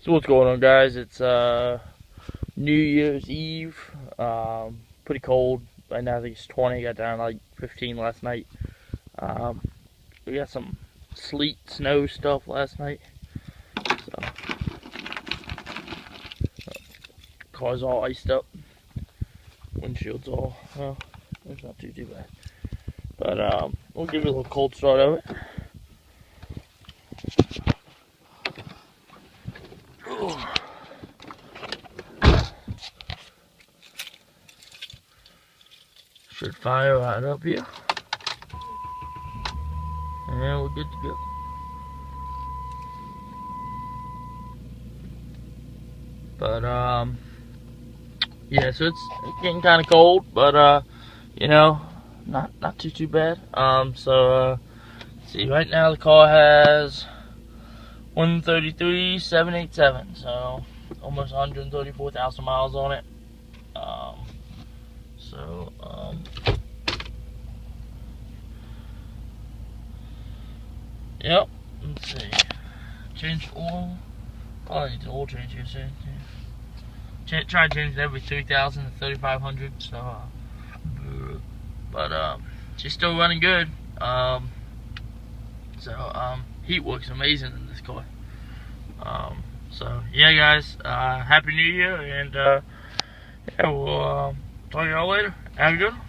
So what's going on, guys? It's New Year's Eve. Pretty cold. Right now I think it's 20. Got down to like 15 last night. We got some sleet, snow stuff last night. So car's all iced up. Windshield's all well. It's not too bad. But we'll give you a little cold start of it. Should fire right up here. And we're good to go. But yeah, so it's getting kind of cold, but you know, not too bad. Let's see, right now the car has 133,787, so almost 134,000 miles on it. Yep, let's see, change oil, probably need an oil change here soon. Try to change it every 3,000 to 3,500, so, but she's still running good. Heat works amazing in this car. So yeah, guys, Happy New Year, and yeah, we'll talk to y'all later. Have a good one.